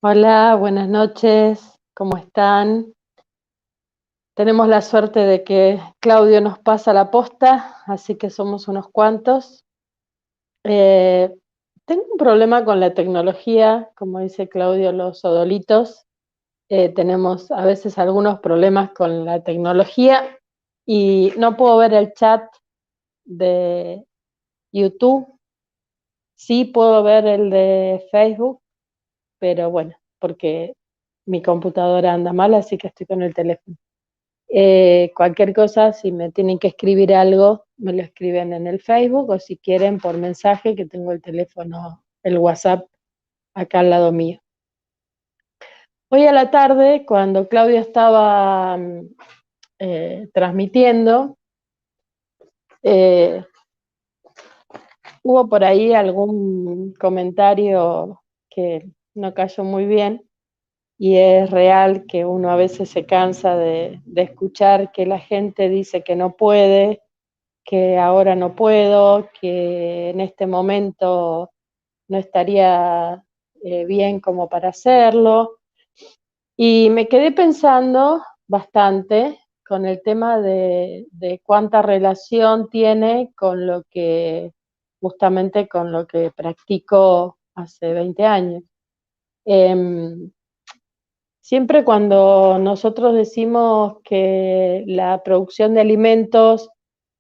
Hola, buenas noches, ¿cómo están? Tenemos la suerte de que Claudio nos pasa la posta, así que somos unos cuantos. Eh, Tengo un problema con la tecnología, como dice Claudio, los odolitos. Tenemos a veces algunos problemas con la tecnología y no puedo ver el chat de YouTube. Sí puedo ver el de Facebook, pero bueno, porque mi computadora anda mal, así que estoy con el teléfono. Cualquier cosa, si me tienen que escribir algo, me lo escriben en el Facebook o si quieren por mensaje, que tengo el teléfono, el WhatsApp acá al lado mío. Hoy a la tarde, cuando Claudia estaba transmitiendo, eh, hubo por ahí algún comentario que no cayó muy bien y es real que uno a veces se cansa de escuchar que la gente dice que no puede, que ahora no puedo, que en este momento no estaría bien como para hacerlo. Y me quedé pensando bastante con el tema de cuánta relación tiene con lo que, justamente con lo que practico hace 20 años. Eh, Siempre cuando nosotros decimos que la producción de alimentos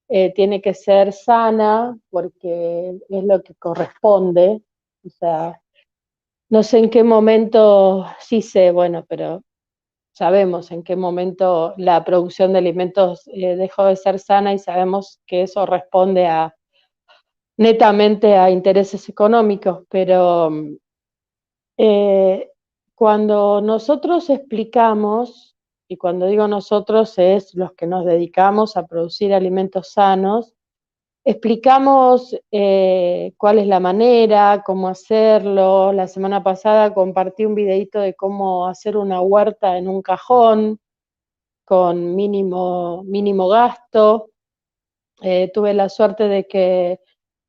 tiene que ser sana porque es lo que corresponde. O sea, no sé en qué momento, sí sé, bueno, pero sabemos en qué momento la producción de alimentos dejó de ser sana y sabemos que eso responde a netamente a intereses económicos, pero eh, cuando nosotros explicamos, y cuando digo nosotros es los que nos dedicamos a producir alimentos sanos, explicamos cuál es la manera, cómo hacerlo. La semana pasada compartí un videito de cómo hacer una huerta en un cajón con mínimo gasto. Tuve la suerte de que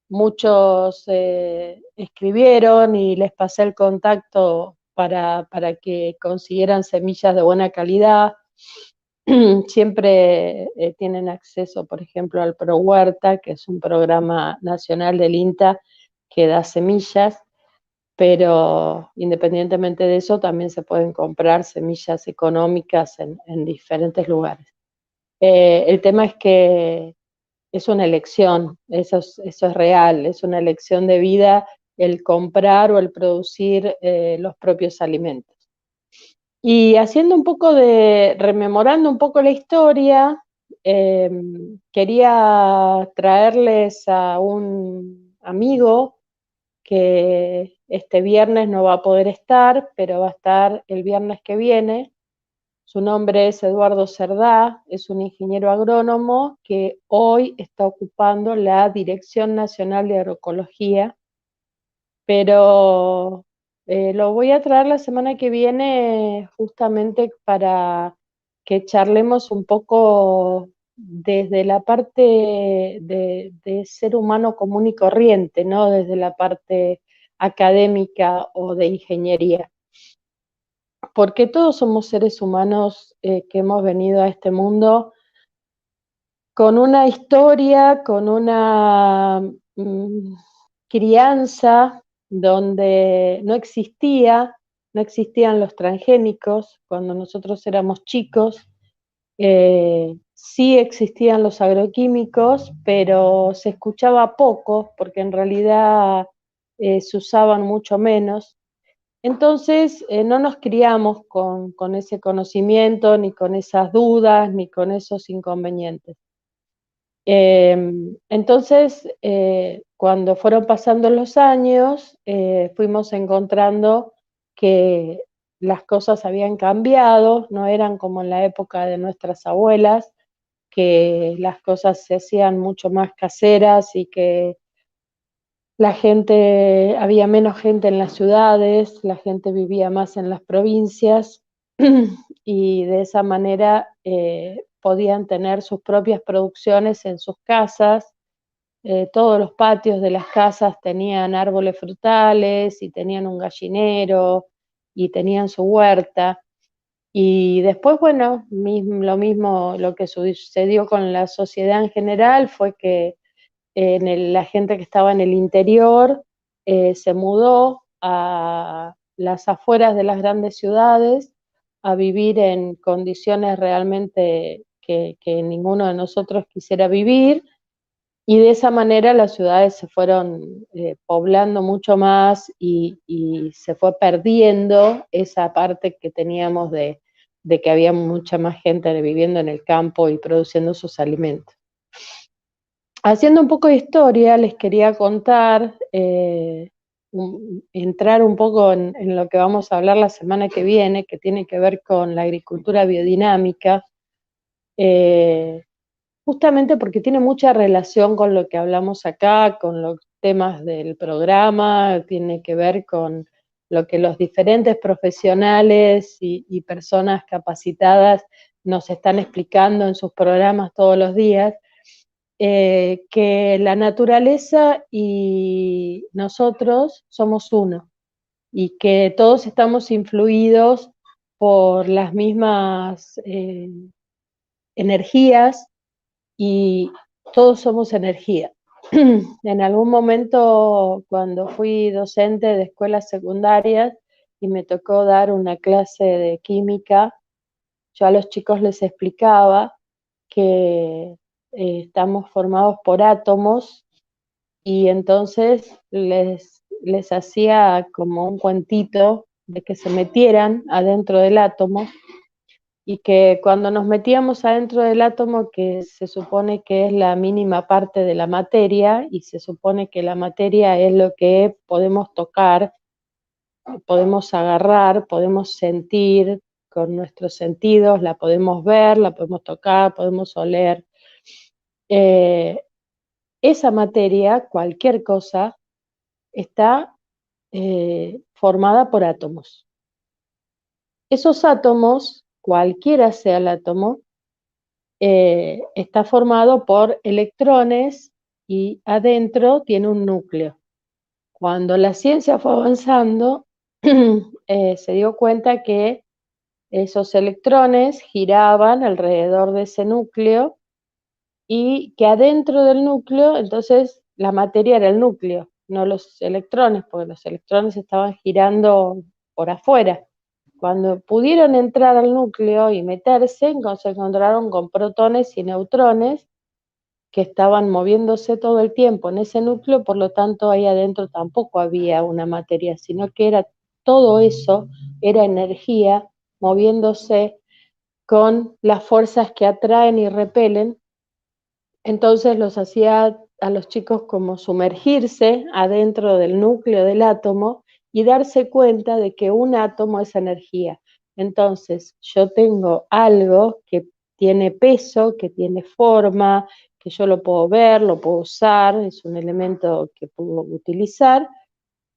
muchos escribieron y les pasé el contacto para que consiguieran semillas de buena calidad. Siempre tienen acceso, por ejemplo, al Pro Huerta, que es un programa nacional del INTA que da semillas, pero independientemente de eso, también se pueden comprar semillas económicas en diferentes lugares. El tema es que es una elección, eso es real, es una elección de vida el comprar o el producir los propios alimentos. Y haciendo un poco rememorando un poco la historia, eh, quería traerles a un amigo que este viernes no va a poder estar, pero va a estar el viernes que viene. Su nombre es Eduardo Cerdá, es un ingeniero agrónomo que hoy está ocupando la Dirección Nacional de Agroecología, pero lo voy a traer la semana que viene justamente para que charlemos un poco desde la parte de ser humano común y corriente, no desde la parte académica o de ingeniería, porque todos somos seres humanos que hemos venido a este mundo con una historia, con una crianza donde no existían los transgénicos cuando nosotros éramos chicos, sí existían los agroquímicos, pero se escuchaba poco porque en realidad se usaban mucho menos. Entonces, no nos criamos con ese conocimiento, ni con esas dudas, ni con esos inconvenientes. Entonces, cuando fueron pasando los años, fuimos encontrando que las cosas habían cambiado, no eran como en la época de nuestras abuelas, que las cosas se hacían mucho más caseras y que había menos gente en las ciudades, la gente vivía más en las provincias y de esa manera podían tener sus propias producciones en sus casas. Todos los patios de las casas tenían árboles frutales y tenían un gallinero y tenían su huerta. Y después, bueno, lo mismo, lo que sucedió con la sociedad en general fue que la gente que estaba en el interior se mudó a las afueras de las grandes ciudades a vivir en condiciones realmente que ninguno de nosotros quisiera vivir, y de esa manera las ciudades se fueron poblando mucho más y se fue perdiendo esa parte que teníamos de que había mucha más gente viviendo en el campo y produciendo sus alimentos. Haciendo un poco de historia, les quería contar, entrar un poco en lo que vamos a hablar la semana que viene, que tiene que ver con la agricultura biodinámica, eh, justamente porque tiene mucha relación con lo que hablamos acá, con los temas del programa, tiene que ver con lo que los diferentes profesionales y personas capacitadas nos están explicando en sus programas todos los días, que la naturaleza y nosotros somos uno y que todos estamos influidos por las mismas energías y todos somos energía. En algún momento, cuando fui docente de escuelas secundarias y me tocó dar una clase de química, yo a los chicos les explicaba que estamos formados por átomos, y entonces les hacía como un cuentito de que se metieran adentro del átomo, y que cuando nos metíamos adentro del átomo, que se supone que es la mínima parte de la materia, y se supone que la materia es lo que podemos tocar, podemos agarrar, podemos sentir con nuestros sentidos, la podemos ver, la podemos tocar, podemos oler. Eh, esa materia, cualquier cosa, está formada por átomos. Esos átomos, cualquiera sea el átomo, está formado por electrones y adentro tiene un núcleo. Cuando la ciencia fue avanzando, se dio cuenta que esos electrones giraban alrededor de ese núcleo y que adentro del núcleo, entonces la materia era el núcleo, no los electrones, porque los electrones estaban girando por afuera. Cuando pudieron entrar al núcleo y meterse, se encontraron con protones y neutrones que estaban moviéndose todo el tiempo en ese núcleo, por lo tanto ahí adentro tampoco había una materia, sino que era todo eso, era energía moviéndose con las fuerzas que atraen y repelen. Entonces los hacía a los chicos como sumergirse adentro del núcleo del átomo y darse cuenta de que un átomo es energía. Entonces yo tengo algo que tiene peso, que tiene forma, que yo lo puedo ver, lo puedo usar, es un elemento que puedo utilizar,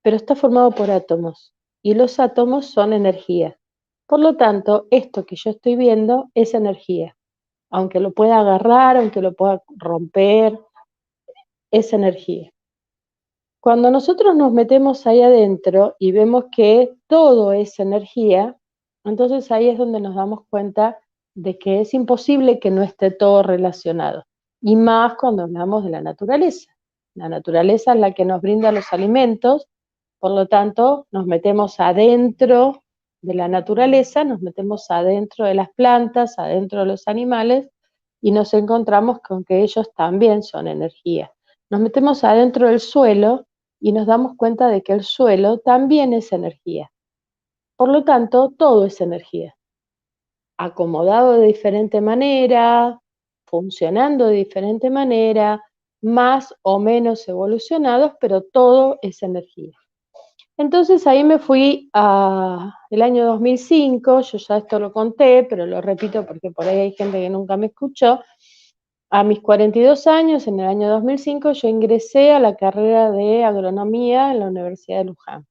pero está formado por átomos y los átomos son energía. Por lo tanto, esto que yo estoy viendo es energía, aunque lo pueda agarrar, aunque lo pueda romper, es energía. Cuando nosotros nos metemos ahí adentro y vemos que todo es energía, entonces ahí es donde nos damos cuenta de que es imposible que no esté todo relacionado. Y más cuando hablamos de la naturaleza. La naturaleza es la que nos brinda los alimentos, por lo tanto nos metemos adentro de la naturaleza, nos metemos adentro de las plantas, adentro de los animales, y nos encontramos con que ellos también son energía. Nos metemos adentro del suelo y nos damos cuenta de que el suelo también es energía. Por lo tanto, todo es energía, acomodado de diferente manera, funcionando de diferente manera, más o menos evolucionados, pero todo es energía. Entonces ahí me fui a el año 2005, yo ya esto lo conté, pero lo repito porque por ahí hay gente que nunca me escuchó. A mis 42 años, en el año 2005, yo ingresé a la carrera de agronomía en la Universidad de Luján.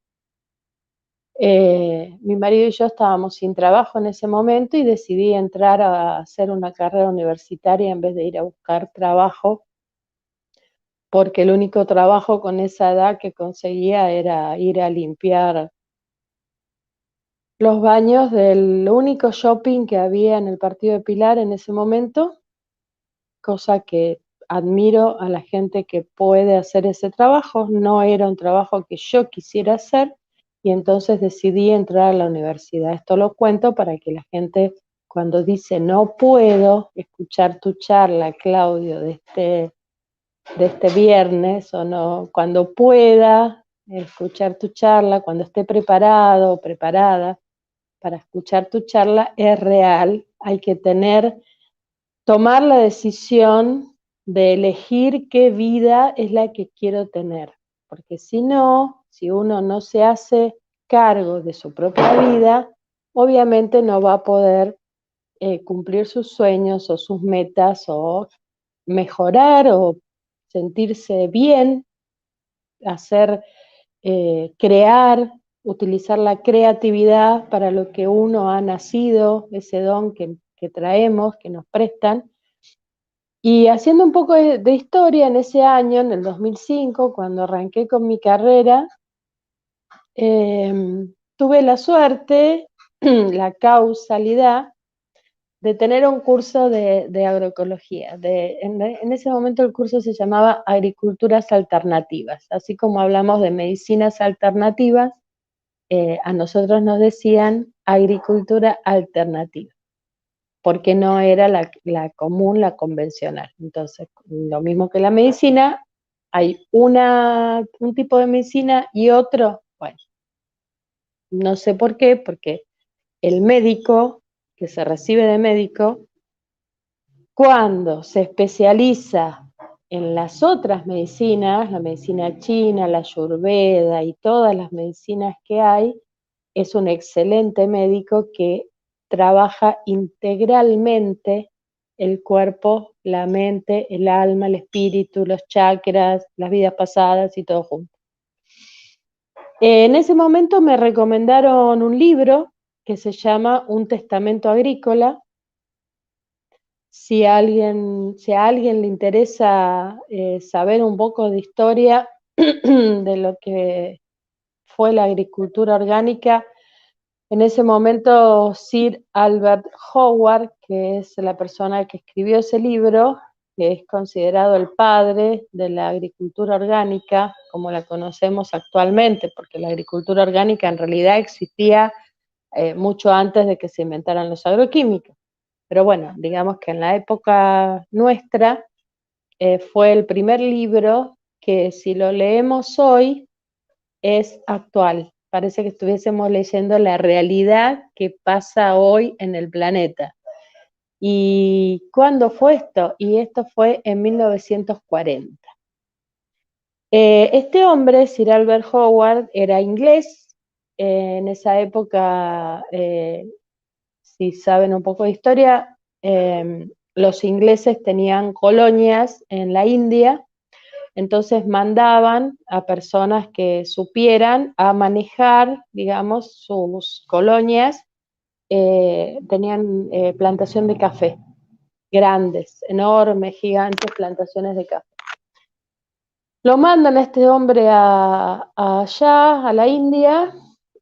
Mi marido y yo estábamos sin trabajo en ese momento y decidí entrar a hacer una carrera universitaria en vez de ir a buscar trabajo, porque el único trabajo con esa edad que conseguía era ir a limpiar los baños del único shopping que había en el partido de Pilar en ese momento, cosa que admiro a la gente que puede hacer ese trabajo. No era un trabajo que yo quisiera hacer y entonces decidí entrar a la universidad. Esto lo cuento para que la gente, cuando dice no puedo escuchar tu charla, Claudio, de este viernes, o no, cuando pueda escuchar tu charla, cuando esté preparado o preparada para escuchar tu charla, es real. Hay que tomar la decisión de elegir qué vida es la que quiero tener, porque si no, si uno no se hace cargo de su propia vida, obviamente no va a poder cumplir sus sueños o sus metas o mejorar o sentirse bien, hacer, crear, utilizar la creatividad para lo que uno ha nacido, ese don que traemos, que nos prestan. Y haciendo un poco de historia, en ese año, en el 2005, cuando arranqué con mi carrera, tuve la suerte, la causalidad, de tener un curso de agroecología. En ese momento el curso se llamaba Agriculturas Alternativas. Así como hablamos de medicinas alternativas, a nosotros nos decían agricultura alternativa, porque no era la común, la convencional. Entonces, lo mismo que la medicina, hay un tipo de medicina y otro, bueno, no sé por qué, porque el médico que se recibe de médico, cuando se especializa en las otras medicinas, la medicina china, la ayurveda y todas las medicinas que hay, es un excelente médico que trabaja integralmente el cuerpo, la mente, el alma, el espíritu, los chakras, las vidas pasadas y todo junto. En ese momento me recomendaron un libro que se llama Un testamento agrícola. Si a alguien le interesa saber un poco de historia de lo que fue la agricultura orgánica, en ese momento Sir Albert Howard, que es la persona que escribió ese libro, que es considerado el padre de la agricultura orgánica, como la conocemos actualmente, porque la agricultura orgánica en realidad existía mucho antes de que se inventaran los agroquímicos. Pero bueno, digamos que en la época nuestra fue el primer libro que, si lo leemos hoy, es actual. Parece que estuviésemos leyendo la realidad que pasa hoy en el planeta. ¿Y cuándo fue esto? Y esto fue en 1940. Este hombre, Sir Albert Howard, era inglés. En esa época, si saben un poco de historia, los ingleses tenían colonias en la India. Entonces mandaban a personas que supieran a manejar, digamos, sus colonias. Tenían plantación de café, grandes, enormes, gigantes plantaciones de café. Lo mandan a este hombre allá, a la India,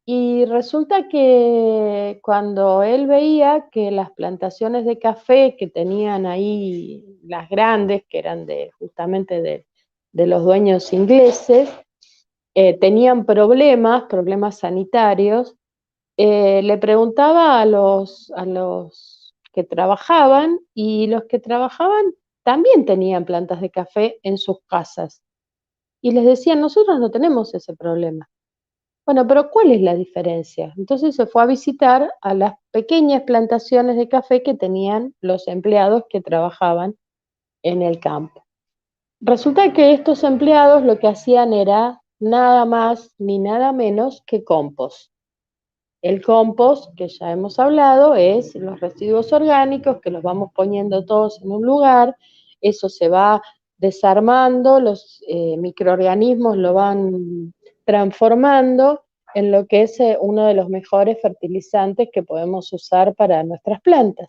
y resulta que cuando él veía que las plantaciones de café que tenían ahí, las grandes, que eran justamente de los dueños ingleses, tenían problemas sanitarios, le preguntaba a los que trabajaban, y los que trabajaban también tenían plantas de café en sus casas. Y les decían, nosotros no tenemos ese problema. Bueno, pero ¿cuál es la diferencia? Entonces se fue a visitar a las pequeñas plantaciones de café que tenían los empleados que trabajaban en el campo. Resulta que estos empleados lo que hacían era nada más ni nada menos que compost. El compost, que ya hemos hablado, es los residuos orgánicos que los vamos poniendo todos en un lugar. Eso se va desarmando, los microorganismos lo van transformando en lo que es uno de los mejores fertilizantes que podemos usar para nuestras plantas,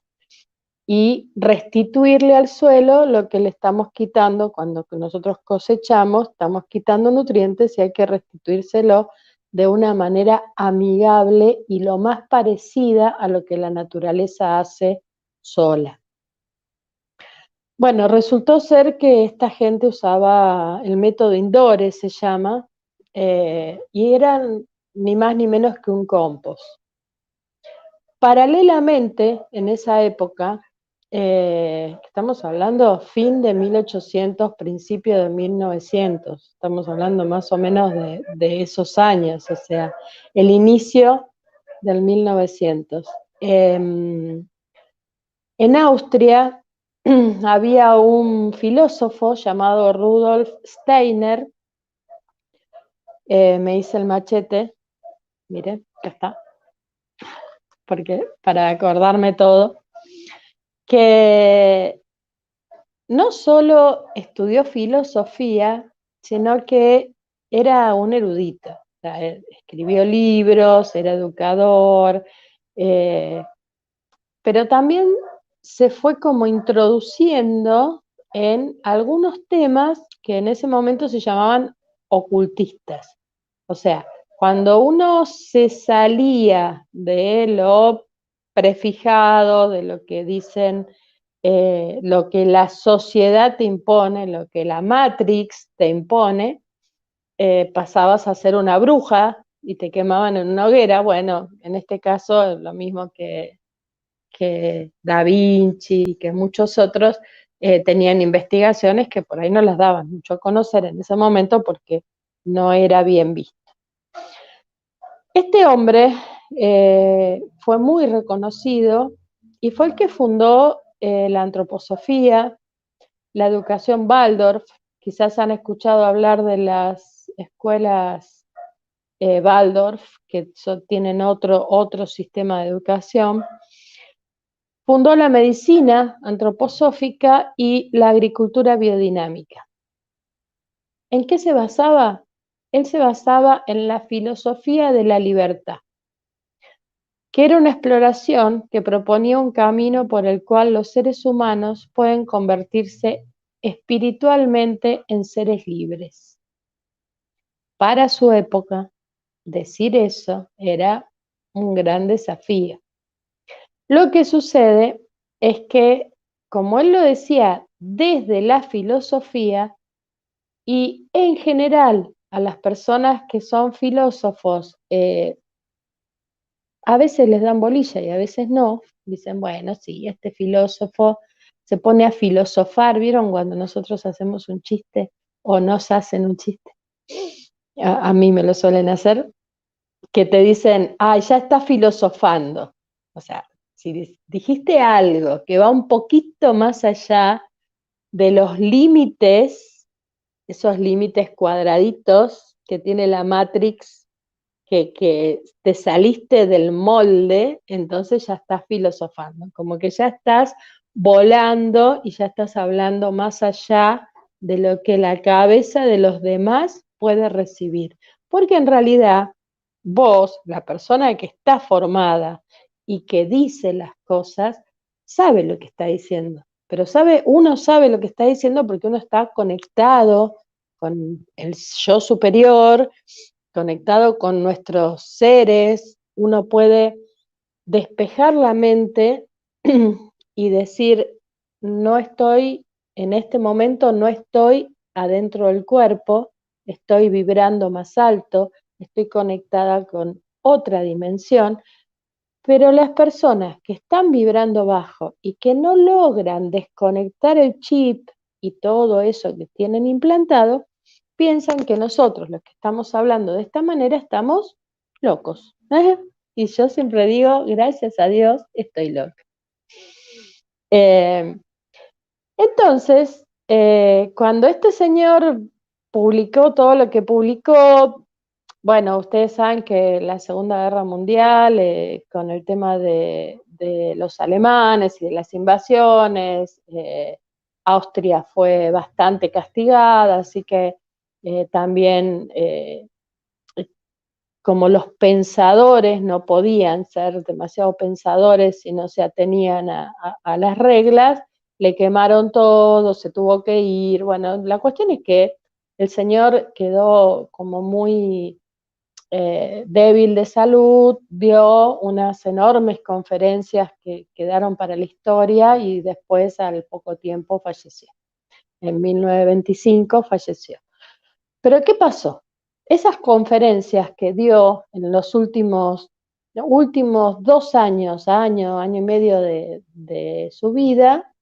y restituirle al suelo lo que le estamos quitando. Cuando nosotros cosechamos, estamos quitando nutrientes y hay que restituírselo de una manera amigable y lo más parecida a lo que la naturaleza hace sola. Bueno, resultó ser que esta gente usaba el método Indore, se llama, y eran ni más ni menos que un compost. Paralelamente, en esa época, estamos hablando fin de 1800, principio de 1900, estamos hablando más o menos de esos años, o sea, el inicio del 1900. En Austria había un filósofo llamado Rudolf Steiner, me hice el machete, mire, ya está, porque para acordarme todo, que no solo estudió filosofía, sino que era un erudito. O sea, escribió libros, era educador, pero también se fue como introduciendo en algunos temas que en ese momento se llamaban ocultistas. O sea, cuando uno se salía de lo prefijado, de lo que dicen, lo que la sociedad te impone, lo que la Matrix te impone, pasabas a ser una bruja y te quemaban en una hoguera. Bueno, en este caso lo mismo que Da Vinci y que muchos otros tenían investigaciones que por ahí no las daban mucho a conocer en ese momento porque no era bien visto. Este hombre fue muy reconocido y fue el que fundó la antroposofía, la educación Waldorf. Quizás han escuchado hablar de las escuelas Waldorf, que tienen otro sistema de educación. Fundó la medicina antroposófica y la agricultura biodinámica. ¿En qué se basaba? Él se basaba en la filosofía de la libertad, que era una exploración que proponía un camino por el cual los seres humanos pueden convertirse espiritualmente en seres libres. Para su época, decir eso era un gran desafío. Lo que sucede es que, como él lo decía, desde la filosofía y en general a las personas que son filósofos, a veces les dan bolilla y a veces no, dicen, bueno, sí, este filósofo se pone a filosofar, ¿vieron cuando nosotros hacemos un chiste o nos hacen un chiste? A mí me lo suelen hacer, que te dicen, ah, ya está filosofando. O sea, si dijiste algo que va un poquito más allá de los límites, esos límites cuadraditos que tiene la Matrix, que te saliste del molde, entonces ya estás filosofando, como que ya estás volando y ya estás hablando más allá de lo que la cabeza de los demás puede recibir. Porque en realidad vos, la persona que está formada y que dice las cosas, sabe lo que está diciendo. Pero uno sabe lo que está diciendo porque uno está conectado con el yo superior, conectado con nuestros seres, uno puede despejar la mente y decir, no estoy, en este momento no estoy adentro del cuerpo, estoy vibrando más alto, estoy conectada con otra dimensión, pero las personas que están vibrando bajo y que no logran desconectar el chip y todo eso que tienen implantado, piensan que nosotros, los que estamos hablando de esta manera, estamos locos. Y yo siempre digo, gracias a Dios, estoy loca. Entonces, cuando este señor publicó todo lo que publicó, bueno, ustedes saben que la Segunda Guerra Mundial, con el tema de los alemanes y de las invasiones, Austria fue bastante castigada, así que también como los pensadores no podían ser demasiado pensadores si no se atenían a las reglas, le quemaron todo, se tuvo que ir. Bueno, la cuestión es que el señor quedó como muy débil de salud, dio unas enormes conferencias que quedaron para la historia y después al poco tiempo falleció. En 1925 falleció. Pero ¿qué pasó? Esas conferencias que dio en los últimos 2 años, año y medio de su vida,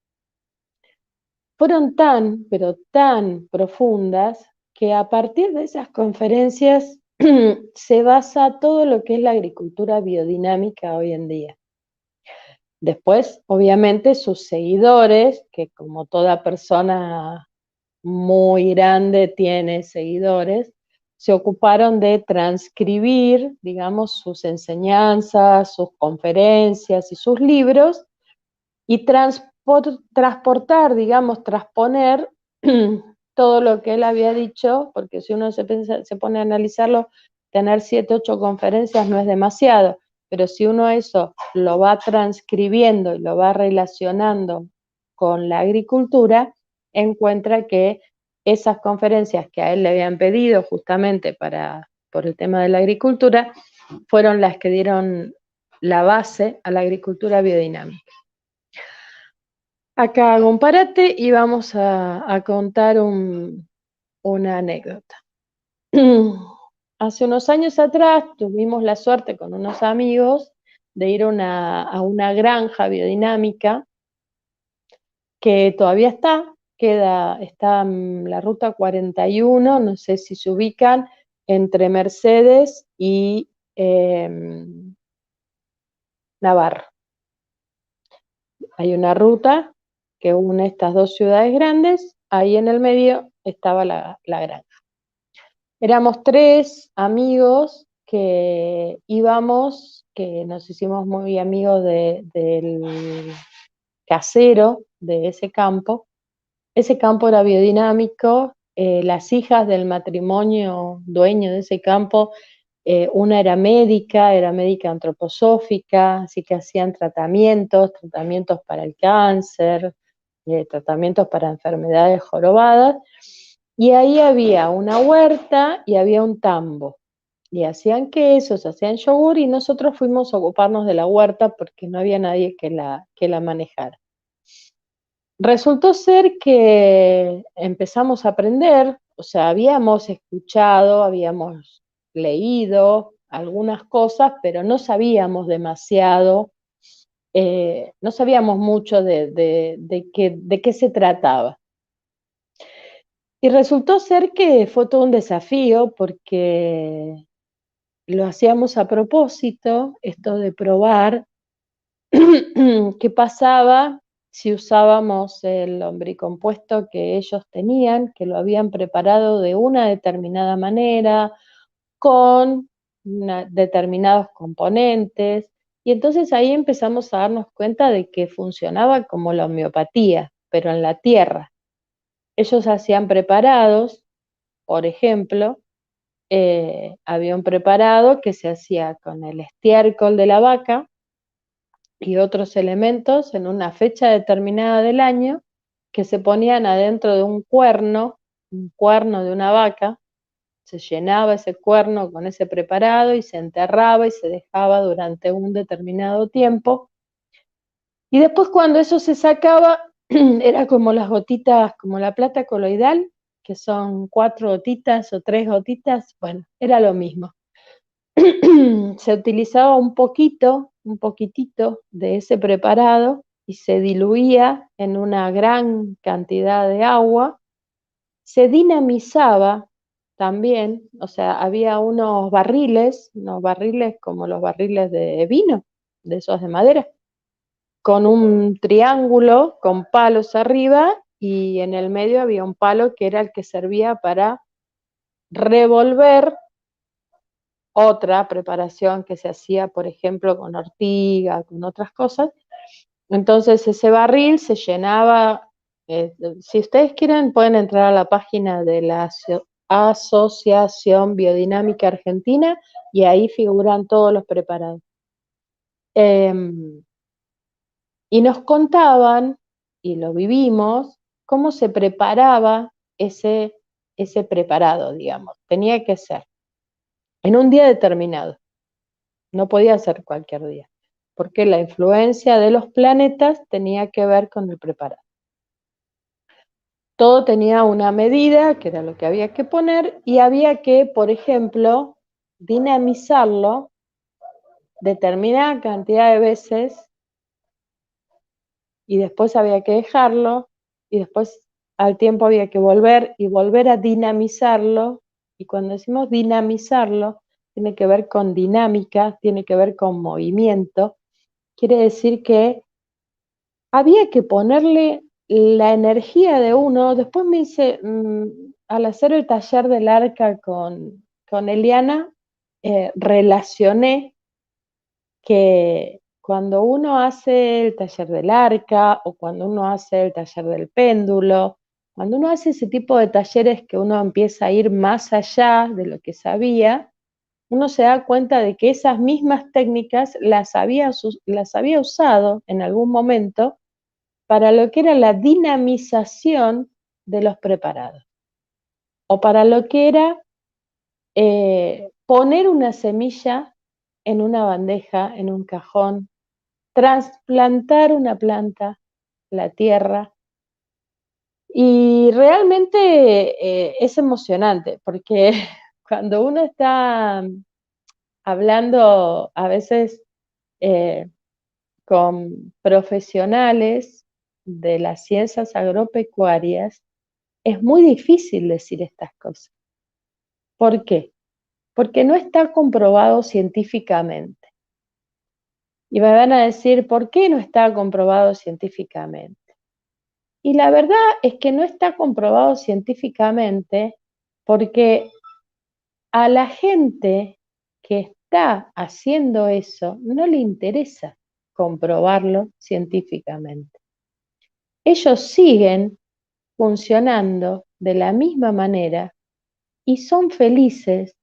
fueron tan, pero tan profundas que a partir de esas conferencias se basa todo lo que es la agricultura biodinámica hoy en día. Después, obviamente, sus seguidores, que como toda persona muy grande tiene seguidores, se ocuparon de transcribir, digamos, sus enseñanzas, sus conferencias y sus libros y transportar, digamos, transponer todo lo que él había dicho, porque si uno se pone a analizarlo, tener 7, 8 conferencias no es demasiado, pero si uno eso lo va transcribiendo y lo va relacionando con la agricultura, encuentra que esas conferencias que a él le habían pedido justamente por el tema de la agricultura, fueron las que dieron la base a la agricultura biodinámica. Acá hago un parate y vamos a contar una anécdota. Hace unos años atrás tuvimos la suerte con unos amigos de ir a una granja biodinámica que todavía está en la ruta 41, no sé si se ubican, entre Mercedes y Navarro. Hay una ruta que une estas dos ciudades grandes, ahí en el medio estaba la granja. Éramos 3 amigos que íbamos, que nos hicimos muy amigos del casero de ese campo. Ese campo era biodinámico, las hijas del matrimonio dueño de ese campo, una era médica antroposófica, así que hacían tratamientos para el cáncer, tratamientos para enfermedades jorobadas, y ahí había una huerta y había un tambo, y hacían quesos, hacían yogur, y nosotros fuimos a ocuparnos de la huerta porque no había nadie que la manejara. Resultó ser que empezamos a aprender, o sea, habíamos escuchado, habíamos leído algunas cosas, pero no sabíamos demasiado, no sabíamos mucho de qué se trataba. Y resultó ser que fue todo un desafío porque lo hacíamos a propósito, esto de probar qué pasaba si usábamos el lombricompuesto que ellos tenían, que lo habían preparado de una determinada manera, con determinados componentes, y entonces ahí empezamos a darnos cuenta de que funcionaba como la homeopatía, pero en la tierra. Ellos hacían preparados, por ejemplo, había un preparado que se hacía con el estiércol de la vaca y otros elementos en una fecha determinada del año que se ponían adentro de un cuerno de una vaca, se llenaba ese cuerno con ese preparado y se enterraba y se dejaba durante un determinado tiempo. Y después cuando eso se sacaba, era como las gotitas, como la plata coloidal, que son 4 gotitas o 3 gotitas, bueno, era lo mismo. Se utilizaba un poquitito de ese preparado y se diluía en una gran cantidad de agua, se dinamizaba también, o sea, había unos barriles como los barriles de vino, de esos de madera, con un triángulo con palos arriba y en el medio había un palo que era el que servía para revolver otra preparación que se hacía, por ejemplo, con ortiga, con otras cosas. Entonces ese barril se llenaba, si ustedes quieren pueden entrar a la página de la Asociación Biodinámica Argentina y ahí figuran todos los preparados. Y nos contaban, y lo vivimos, cómo se preparaba ese preparado, digamos. Tenía que ser en un día determinado. No podía ser cualquier día, porque la influencia de los planetas tenía que ver con el preparado. Todo tenía una medida, que era lo que había que poner, y había que, por ejemplo, dinamizarlo determinada cantidad de veces y después había que dejarlo y después al tiempo había que volver y volver a dinamizarlo. Y cuando decimos dinamizarlo, tiene que ver con dinámica, tiene que ver con movimiento. Quiere decir que había que ponerle la energía de uno. Después me hice, al hacer el taller del arca con Eliana, relacioné que cuando uno hace el taller del arca o cuando uno hace el taller del péndulo, cuando uno hace ese tipo de talleres que uno empieza a ir más allá de lo que sabía, uno se da cuenta de que esas mismas técnicas las había usado en algún momento para lo que era la dinamización de los preparados o para lo que era poner una semilla en una bandeja, en un cajón, trasplantar una planta, la tierra, y realmente es emocionante, porque cuando uno está hablando a veces eh, con profesionales de las ciencias agropecuarias, es muy difícil decir estas cosas. ¿Por qué? Porque no está comprobado científicamente. Y me van a decir, ¿por qué no está comprobado científicamente? Y la verdad es que no está comprobado científicamente porque a la gente que está haciendo eso no le interesa comprobarlo científicamente. Ellos siguen funcionando de la misma manera y son felices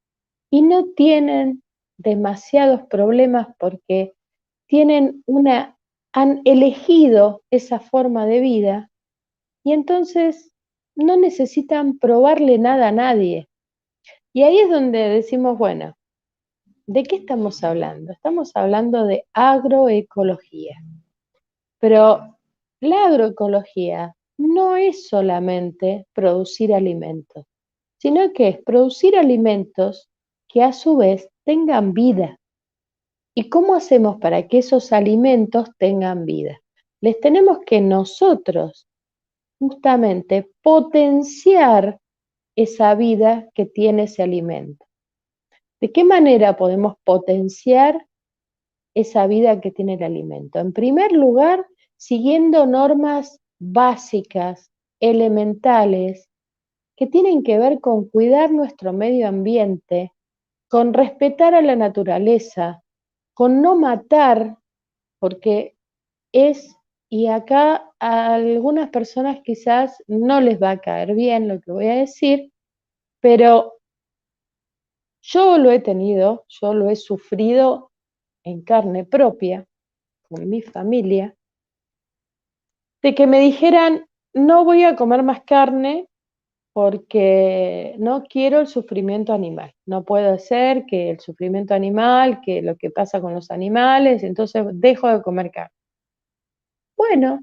y no tienen demasiados problemas porque han elegido esa forma de vida y entonces no necesitan probarle nada a nadie. Y ahí es donde decimos, bueno, ¿de qué estamos hablando? Estamos hablando de agroecología. Pero la agroecología no es solamente producir alimentos, sino que es producir alimentos que a su vez tengan vida. ¿Y cómo hacemos para que esos alimentos tengan vida? Les tenemos que nosotros justamente potenciar esa vida que tiene ese alimento. ¿De qué manera podemos potenciar esa vida que tiene el alimento? En primer lugar, siguiendo normas básicas, elementales, que tienen que ver con cuidar nuestro medio ambiente, con respetar a la naturaleza, con no matar, porque y acá a algunas personas quizás no les va a caer bien lo que voy a decir, pero yo lo he tenido, yo lo he sufrido en carne propia, con mi familia, de que me dijeran, no voy a comer más carne porque no quiero el sufrimiento animal. No puedo ser que el sufrimiento animal, que lo que pasa con los animales, entonces dejo de comer carne. Bueno,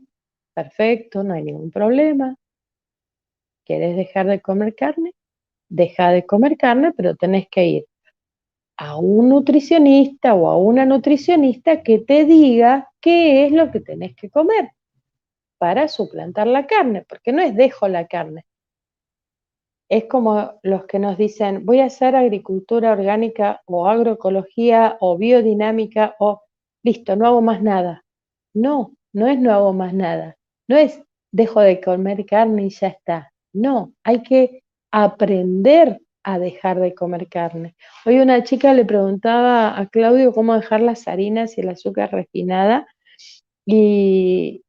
perfecto, no hay ningún problema. ¿Querés dejar de comer carne? Deja de comer carne, pero tenés que ir a un nutricionista o a una nutricionista que te diga qué es lo que tenés que comer para suplantar la carne, porque no es dejo la carne. Es como los que nos dicen, voy a hacer agricultura orgánica o agroecología o biodinámica o listo, no hago más nada. No, no es no hago más nada. No es dejo de comer carne y ya está. No, hay que aprender a dejar de comer carne. Hoy una chica le preguntaba a Claudio cómo dejar las harinas y el azúcar refinada y,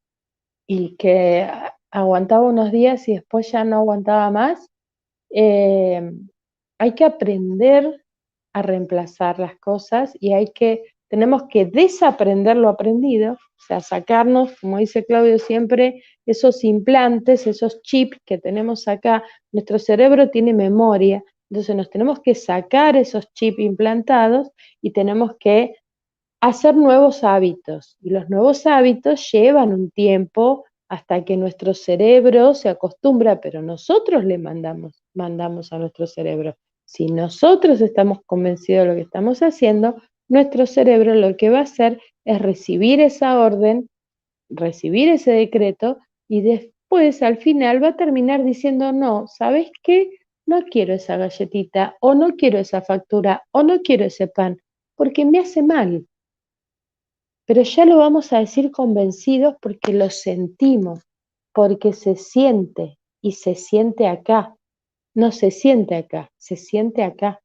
y que aguantaba unos días y después ya no aguantaba más. eh, Hay que aprender a reemplazar las cosas y tenemos que desaprender lo aprendido, o sea, sacarnos, como dice Claudio siempre, esos implantes, esos chips que tenemos acá. Nuestro cerebro tiene memoria Entonces nos tenemos que sacar esos chips implantados y tenemos que hacer nuevos hábitos. Y los nuevos hábitos llevan un tiempo hasta que nuestro cerebro se acostumbra, pero nosotros le mandamos a nuestro cerebro. Si nosotros estamos convencidos de lo que estamos haciendo, nuestro cerebro lo que va a hacer es recibir esa orden, recibir ese decreto y después al final va a terminar diciendo, no, ¿sabes qué? No quiero esa galletita o no quiero esa factura o no quiero ese pan porque me hace mal. Pero ya lo vamos a decir convencidos porque lo sentimos, porque se siente y se siente acá. No se siente acá, se siente acá.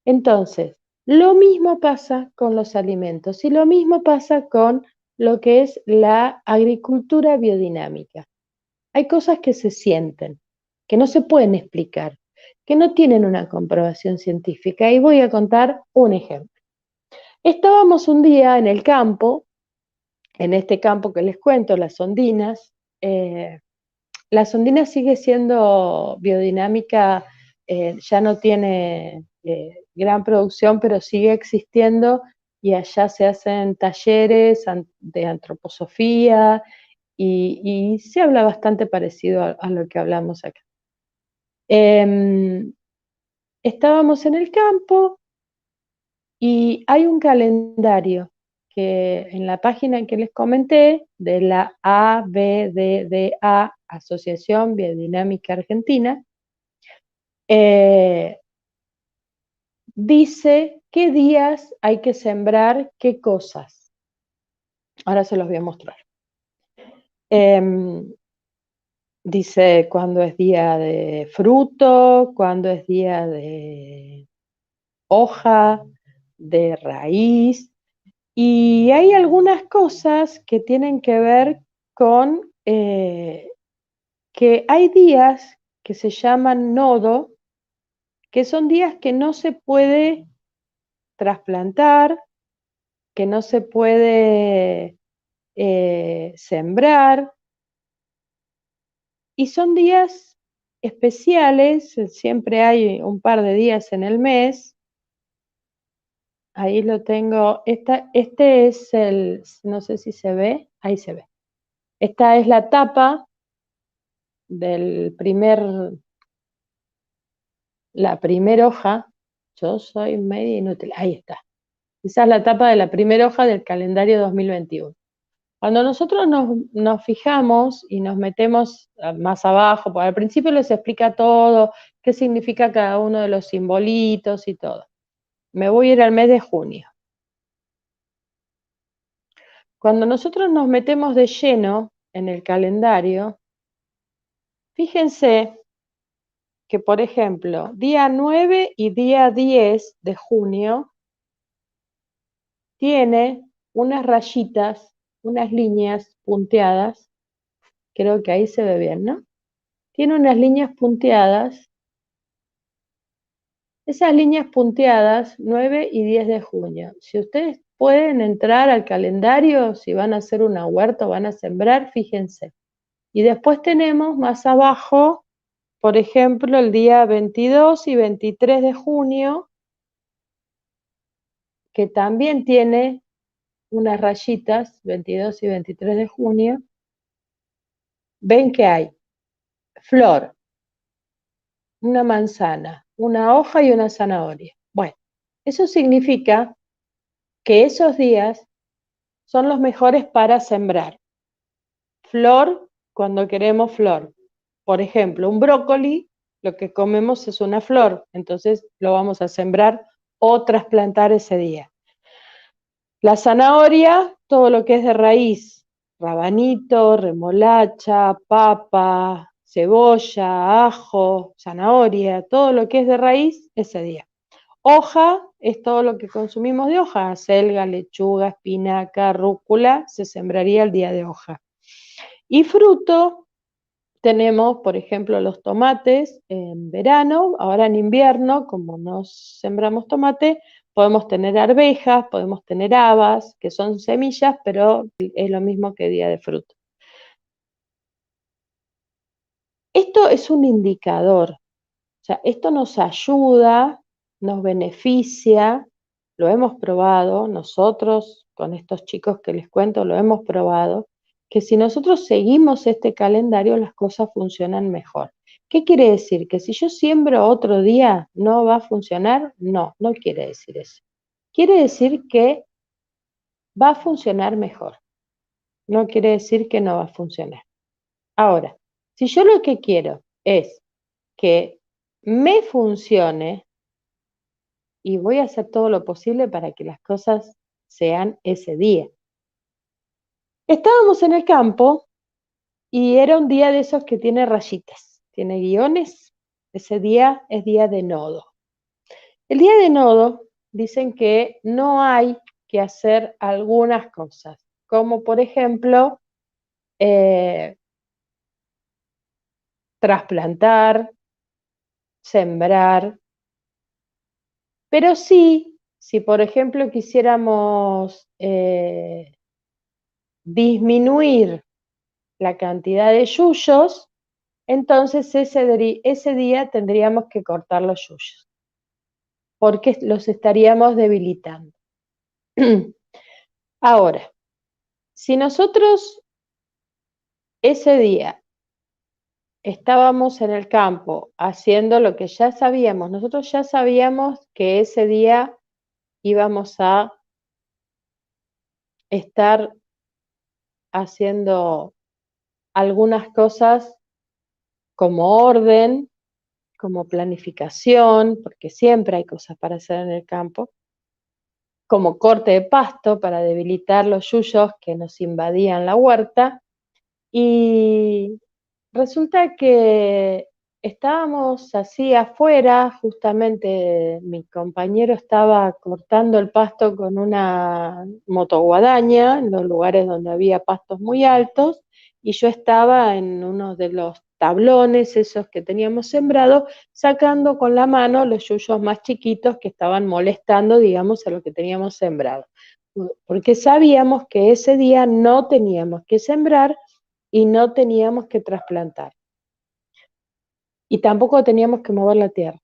Entonces, lo mismo pasa con los alimentos y lo mismo pasa con lo que es la agricultura biodinámica. Hay cosas que se sienten, que no se pueden explicar, que no tienen una comprobación científica. Y voy a contar un ejemplo. Estábamos un día en el campo, en este campo que les cuento, las ondinas. La sondina sigue siendo biodinámica, ya no tiene gran producción, pero sigue existiendo y allá se hacen talleres de antroposofía y se habla bastante parecido a lo que hablamos acá. Estábamos en el campo y hay un calendario que en la página que les comenté de la ABDDA, Asociación Biodinámica Argentina, dice qué días hay que sembrar qué cosas. Ahora se los voy a mostrar. Dice cuándo es día de fruto, cuándo es día de hoja, de raíz, y hay algunas cosas que tienen que ver con que hay días que se llaman nodo, que son días que no se puede trasplantar, que no se puede sembrar, y son días especiales, siempre hay un par de días en el mes. Ahí lo tengo, este es no sé si se ve, ahí se ve. Esta es la tapa del la primera hoja. Yo soy media inútil, ahí está. Esa es la tapa de la primera hoja del calendario 2021. Cuando nosotros nos fijamos y nos metemos más abajo, porque al principio les explica todo, qué significa cada uno de los simbolitos y todo. Me voy a ir al mes de junio. Cuando nosotros nos metemos de lleno en el calendario, fíjense que, por ejemplo, día 9 y día 10 de junio tiene unas rayitas, unas líneas punteadas, creo que ahí se ve bien, ¿no? Tiene unas líneas punteadas. Esas líneas punteadas, 9 y 10 de junio. Si ustedes pueden entrar al calendario, si van a hacer una huerta o van a sembrar, fíjense. Y después tenemos más abajo, por ejemplo, el día 22 y 23 de junio, que también tiene unas rayitas, 22 y 23 de junio. Ven que hay flor, una manzana, una hoja y una zanahoria. Bueno, eso significa que esos días son los mejores para sembrar. Flor, cuando queremos flor. Por ejemplo, un brócoli, lo que comemos es una flor, entonces lo vamos a sembrar o trasplantar ese día. La zanahoria, todo lo que es de raíz, rabanito, remolacha, papa, cebolla, ajo, zanahoria, todo lo que es de raíz, ese día. Hoja es todo lo que consumimos de hoja, acelga, lechuga, espinaca, rúcula, se sembraría el día de hoja. Y fruto, tenemos, por ejemplo, los tomates en verano, ahora en invierno, como no sembramos tomate, podemos tener arvejas, podemos tener habas, que son semillas, pero es lo mismo que día de fruto. Esto es un indicador. O sea, esto nos ayuda, nos beneficia, lo hemos probado, nosotros con estos chicos que les cuento lo hemos probado, que si nosotros seguimos este calendario las cosas funcionan mejor. ¿Qué quiere decir? ¿Que si yo siembro otro día no va a funcionar? No, no quiere decir eso. Quiere decir que va a funcionar mejor. No quiere decir que no va a funcionar. Ahora, si yo lo que quiero es que me funcione y voy a hacer todo lo posible para que las cosas sean ese día. Estábamos en el campo y era un día de esos que tiene rayitas, tiene guiones. Ese día es día de nodo. El día de nodo dicen que no hay que hacer algunas cosas, como por ejemplo trasplantar, sembrar, pero sí, si por ejemplo quisiéramos disminuir la cantidad de yuyos, entonces ese día tendríamos que cortar los yuyos, porque los estaríamos debilitando. Ahora, si nosotros ese día estábamos en el campo haciendo lo que ya sabíamos, nosotros ya sabíamos que ese día íbamos a estar haciendo algunas cosas como orden, como planificación, porque siempre hay cosas para hacer en el campo, como corte de pasto para debilitar los yuyos que nos invadían la huerta. Y resulta que estábamos así afuera, justamente mi compañero estaba cortando el pasto con una motoguadaña en los lugares donde había pastos muy altos, y yo estaba en uno de los tablones, esos que teníamos sembrado, sacando con la mano los yuyos más chiquitos que estaban molestando, digamos, a lo que teníamos sembrado. Porque sabíamos que ese día no teníamos que sembrar y no teníamos que trasplantar. Y tampoco teníamos que mover la tierra.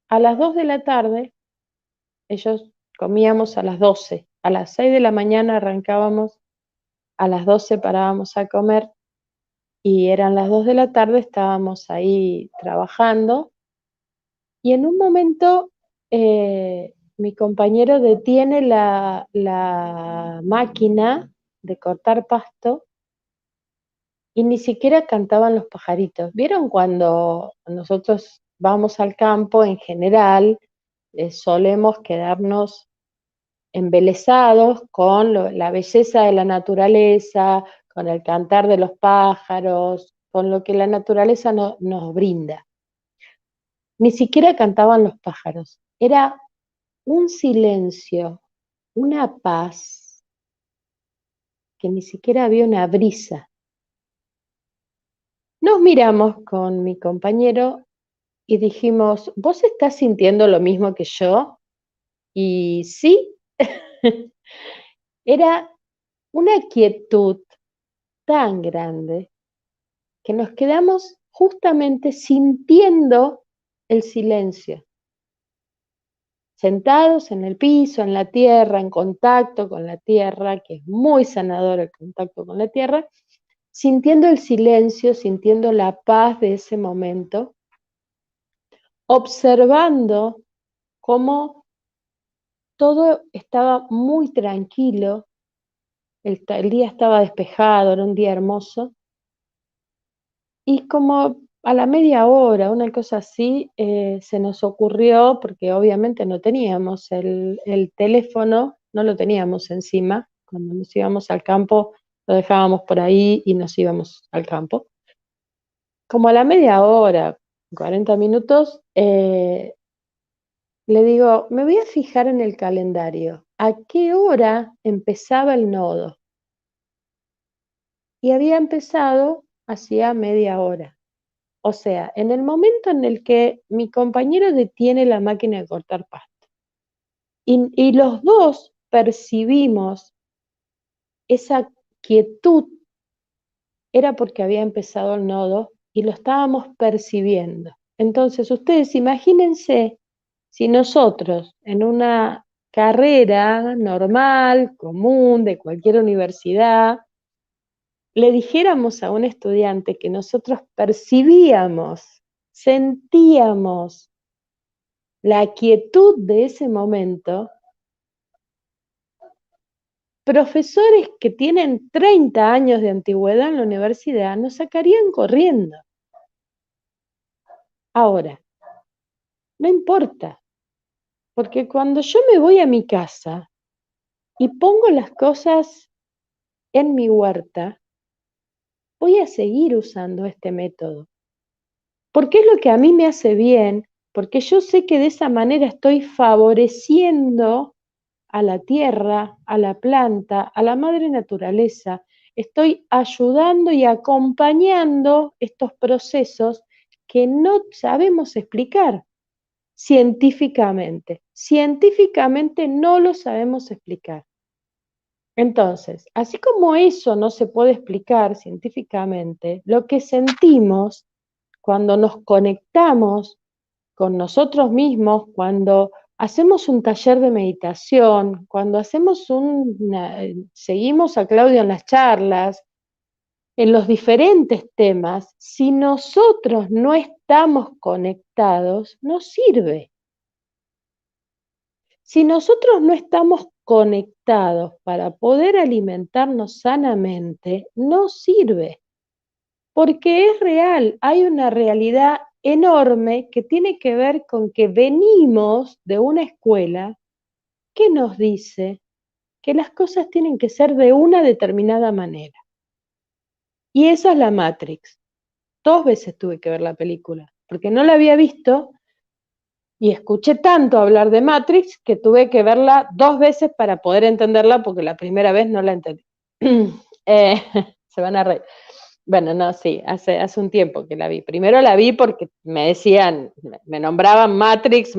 A las 2 de la tarde, ellos comíamos a las 12. A las 6 de la mañana arrancábamos, a las 12 parábamos a comer y eran las 2 de la tarde, estábamos ahí trabajando y en un momento mi compañero detiene la máquina de cortar pasto y ni siquiera cantaban los pajaritos. ¿Vieron cuando nosotros vamos al campo en general, solemos quedarnos embelesados con la belleza de la naturaleza, con el cantar de los pájaros, con lo que la naturaleza nos brinda? Ni siquiera cantaban los pájaros. Era un silencio, una paz, que ni siquiera había una brisa. Nos miramos con mi compañero y dijimos, ¿vos estás sintiendo lo mismo que yo? Y sí, era una quietud tan grande que nos quedamos justamente sintiendo el silencio, sentados en el piso, en la tierra, en contacto con la tierra, que es muy sanador el contacto con la tierra, sintiendo el silencio, sintiendo la paz de ese momento, observando cómo todo estaba muy tranquilo, el día estaba despejado, era un día hermoso, y como a la media hora, una cosa así, se nos ocurrió, porque obviamente no teníamos el teléfono, no lo teníamos encima, cuando nos íbamos al campo lo dejábamos por ahí y nos íbamos al campo. Como a la media hora, 40 minutos, le digo, me voy a fijar en el calendario, ¿a qué hora empezaba el nodo? Y había empezado hacía media hora. O sea, en el momento en el que mi compañero detiene la máquina de cortar pasto y los dos percibimos esa quietud, era porque había empezado el nodo y lo estábamos percibiendo. Entonces, ustedes imagínense si nosotros en una carrera normal, común, de cualquier universidad, le dijéramos a un estudiante que nosotros percibíamos, sentíamos la quietud de ese momento, profesores que tienen 30 años de antigüedad en la universidad nos sacarían corriendo. Ahora, no importa, porque cuando yo me voy a mi casa y pongo las cosas en mi huerta, voy a seguir usando este método, porque es lo que a mí me hace bien, porque yo sé que de esa manera estoy favoreciendo a la tierra, a la planta, a la madre naturaleza, estoy ayudando y acompañando estos procesos que no sabemos explicar científicamente. Científicamente no lo sabemos explicar. Entonces, así como eso no se puede explicar científicamente, lo que sentimos cuando nos conectamos con nosotros mismos, cuando hacemos un taller de meditación, cuando seguimos a Claudio en las charlas, en los diferentes temas, si nosotros no estamos conectados, no sirve. Si nosotros no estamos conectados para poder alimentarnos sanamente, no sirve, porque es real, hay una realidad enorme que tiene que ver con que venimos de una escuela que nos dice que las cosas tienen que ser de una determinada manera. Y esa es la Matrix. 2 veces tuve que ver la película, porque no la había visto y escuché tanto hablar de Matrix que tuve que verla 2 veces para poder entenderla, porque la primera vez no la entendí. Se van a reír. Bueno, no, sí, hace un tiempo que la vi. Primero la vi porque me decían, me nombraban Matrix,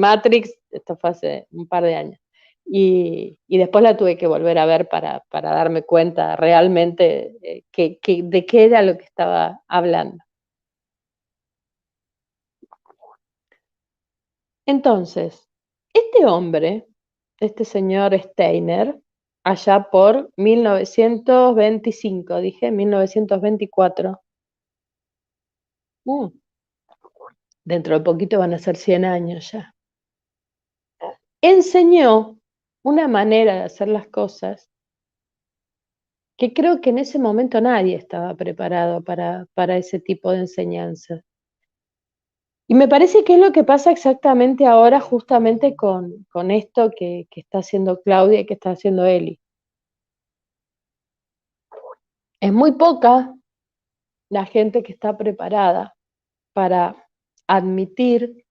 esto fue hace un par de años. Y después la tuve que volver a ver para darme cuenta realmente de qué era lo que estaba hablando. Entonces, este hombre, este señor Steiner, allá por 1925, dije, 1924, dentro de poquito van a ser 100 años ya, enseñó una manera de hacer las cosas que creo que en ese momento nadie estaba preparado para ese tipo de enseñanza. Y me parece que es lo que pasa exactamente ahora justamente con esto que está haciendo Claudia y que está haciendo Eli. Es muy poca la gente que está preparada para admitir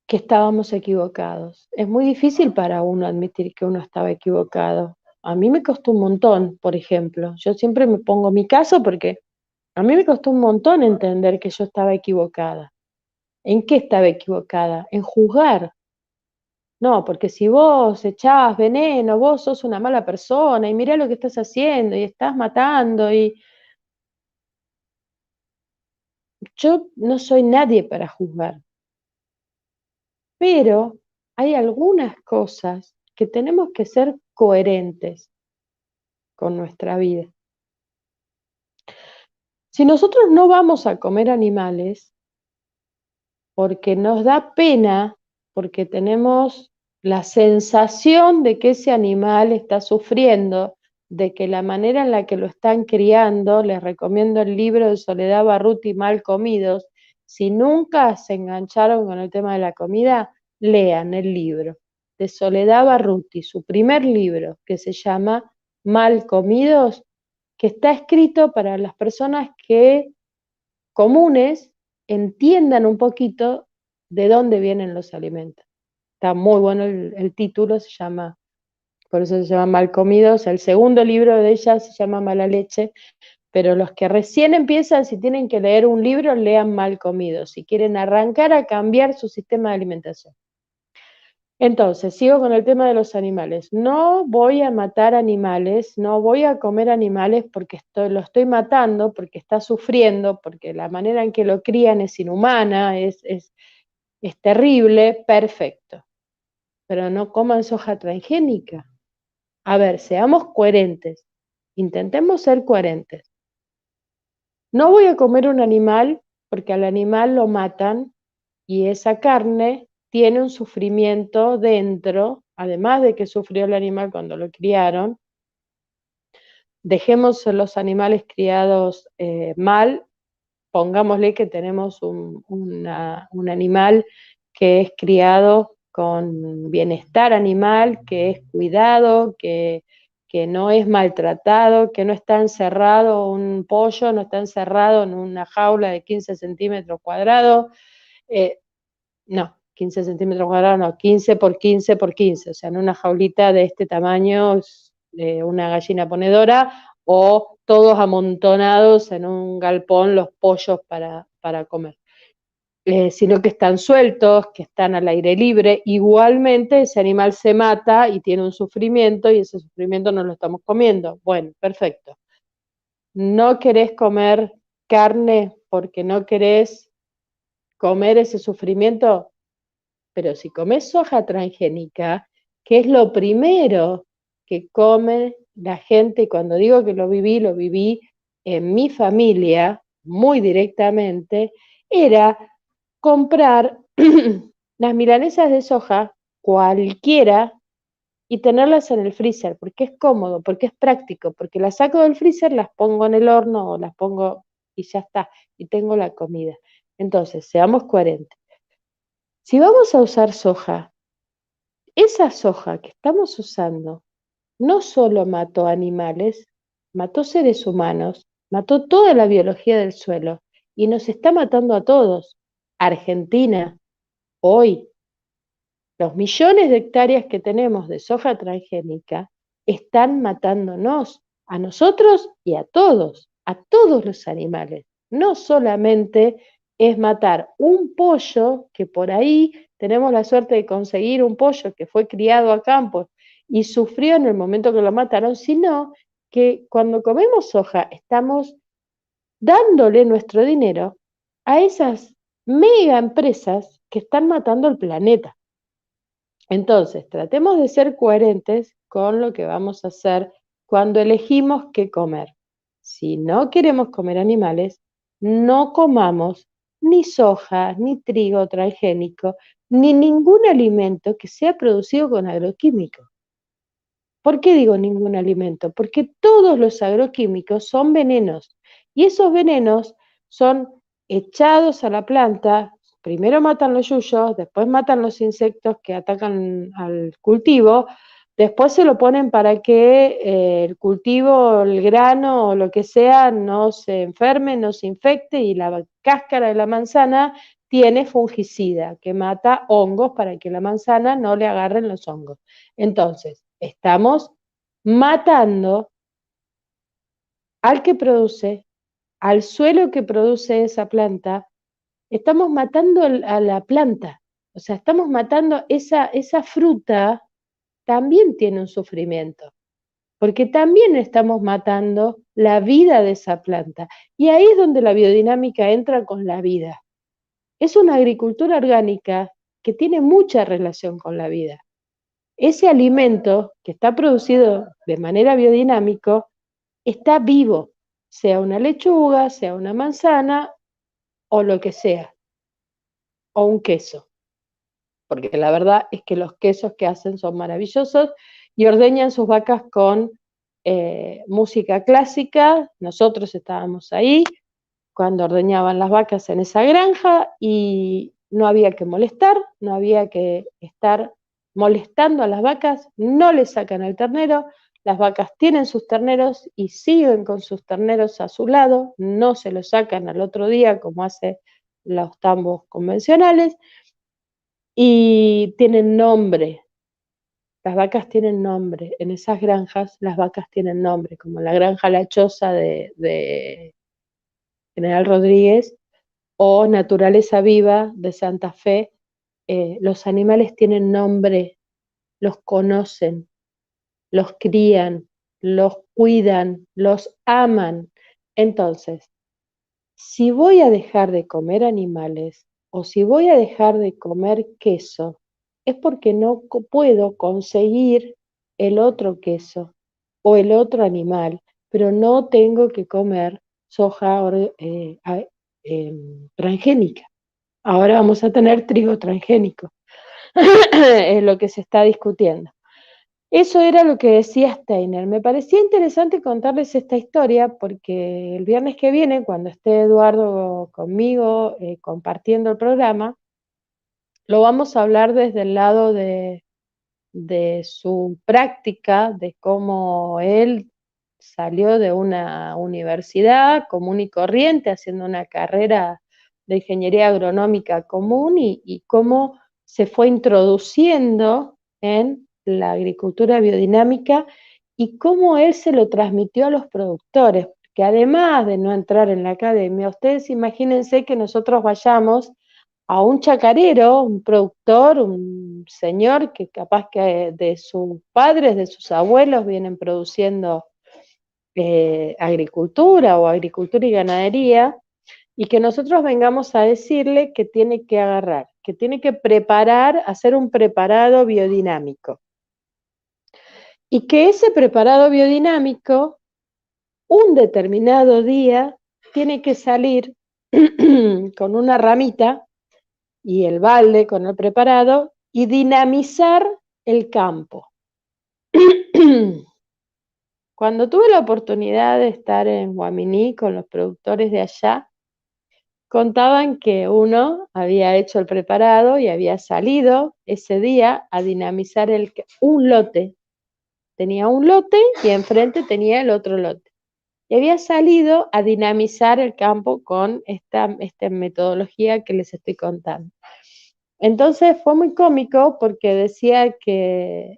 que estábamos equivocados. Es muy difícil para uno admitir que uno estaba equivocado. A mí me costó un montón, por ejemplo. Yo siempre me pongo mi caso porque a mí me costó un montón entender que yo estaba equivocada. ¿En qué estaba equivocada? En juzgar. No, porque si vos echabas veneno, vos sos una mala persona y mirá lo que estás haciendo y estás matando y yo no soy nadie para juzgar. Pero hay algunas cosas que tenemos que ser coherentes con nuestra vida. Si nosotros no vamos a comer animales porque nos da pena, porque tenemos la sensación de que ese animal está sufriendo, de que la manera en la que lo están criando, les recomiendo el libro de Soledad Barruti, Mal Comidos, si nunca se engancharon con el tema de la comida, lean el libro de Soledad Barruti, su primer libro, que se llama Mal Comidos, que está escrito para las personas que comunes entiendan un poquito de dónde vienen los alimentos. Está muy bueno el título, se llama, por eso se llama Mal Comidos. El segundo libro de ella se llama Mala Leche, pero los que recién empiezan, si tienen que leer un libro, lean Mal Comidos, si quieren arrancar a cambiar su sistema de alimentación. Entonces, sigo con el tema de los animales. No voy a matar animales, no voy a comer animales porque lo estoy matando, porque está sufriendo, porque la manera en que lo crían es inhumana, es terrible, perfecto. Pero no coman soja transgénica. A ver, seamos coherentes. Intentemos ser coherentes. No voy a comer un animal porque al animal lo matan y esa carne tiene un sufrimiento dentro, además de que sufrió el animal cuando lo criaron. Dejemos los animales criados mal, pongámosle que tenemos un animal que es criado con bienestar animal, que es cuidado, que no es maltratado, que no está encerrado, un pollo no está encerrado en una jaula de 15 centímetros cuadrados, no, 15 centímetros cuadrados, no, 15 por 15 por 15, o sea, en una jaulita de este tamaño, una gallina ponedora, o todos amontonados en un galpón los pollos para comer. Sino que están sueltos, que están al aire libre. Igualmente ese animal se mata y tiene un sufrimiento y ese sufrimiento no lo estamos comiendo. Bueno, perfecto. No querés comer carne porque no querés comer ese sufrimiento, pero si comes soja transgénica, que es lo primero que come la gente, y cuando digo que lo viví en mi familia muy directamente, era comprar las milanesas de soja, cualquiera, y tenerlas en el freezer, porque es cómodo, porque es práctico, porque las saco del freezer, las pongo en el horno o las pongo y ya está, y tengo la comida. Entonces, seamos coherentes. Si vamos a usar soja, esa soja que estamos usando no solo mató animales, mató seres humanos, mató toda la biología del suelo y nos está matando a todos. Argentina, hoy, los millones de hectáreas que tenemos de soja transgénica están matándonos, a nosotros y a todos los animales. No solamente es matar un pollo, que por ahí tenemos la suerte de conseguir un pollo que fue criado a campo y sufrió en el momento que lo mataron, sino que cuando comemos soja estamos dándole nuestro dinero a esas mega empresas que están matando el planeta. Entonces, tratemos de ser coherentes con lo que vamos a hacer cuando elegimos qué comer. Si no queremos comer animales, no comamos ni soja, ni trigo transgénico, ni ningún alimento que sea producido con agroquímicos. ¿Por qué digo ningún alimento? Porque todos los agroquímicos son venenos y esos venenos son echados a la planta, primero matan los yuyos, después matan los insectos que atacan al cultivo, después se lo ponen para que el cultivo, el grano o lo que sea no se enferme, no se infecte y la cáscara de la manzana tiene fungicida que mata hongos para que la manzana no le agarren los hongos. Entonces, estamos matando al que produce, al suelo que produce esa planta, estamos matando a la planta, o sea, estamos matando esa fruta, también tiene un sufrimiento, porque también estamos matando la vida de esa planta. Y ahí es donde la biodinámica entra con la vida. Es una agricultura orgánica que tiene mucha relación con la vida. Ese alimento que está producido de manera biodinámica está vivo, sea una lechuga, sea una manzana o lo que sea, o un queso, porque la verdad es que los quesos que hacen son maravillosos y ordeñan sus vacas con música clásica. Nosotros estábamos ahí cuando ordeñaban las vacas en esa granja y no había que molestar, no había que estar molestando a las vacas, no le sacan el ternero, las vacas tienen sus terneros y siguen con sus terneros a su lado, no se los sacan al otro día como hace los tambos convencionales y tienen nombre. Las vacas tienen nombre, en esas granjas las vacas tienen nombre, como la granja La Choza de General Rodríguez, o Naturaleza Viva de Santa Fe, los animales tienen nombre, los conocen, los crían, los cuidan, los aman. Entonces, si voy a dejar de comer animales o si voy a dejar de comer queso, es porque no puedo conseguir el otro queso o el otro animal, pero no tengo que comer soja transgénica. Ahora vamos a tener trigo transgénico, es lo que se está discutiendo. Eso era lo que decía Steiner. Me parecía interesante contarles esta historia porque el viernes que viene, cuando esté Eduardo conmigo compartiendo el programa, lo vamos a hablar desde el lado de su práctica, de cómo él salió de una universidad común y corriente, haciendo una carrera de ingeniería agronómica común y cómo se fue introduciendo en la agricultura biodinámica y cómo él se lo transmitió a los productores, que además de no entrar en la academia, ustedes imagínense que nosotros vayamos a un chacarero, un productor, un señor que capaz que de sus padres, de sus abuelos vienen produciendo agricultura o agricultura y ganadería, y que nosotros vengamos a decirle que tiene que agarrar, que tiene que preparar, hacer un preparado biodinámico. Y que ese preparado biodinámico, un determinado día, tiene que salir con una ramita y el balde con el preparado y dinamizar el campo. Cuando tuve la oportunidad de estar en Guaminí con los productores de allá, contaban que uno había hecho el preparado y había salido ese día a dinamizar un lote. Tenía un lote y enfrente tenía el otro lote. Y había salido a dinamizar el campo con esta metodología que les estoy contando. Entonces fue muy cómico porque decía que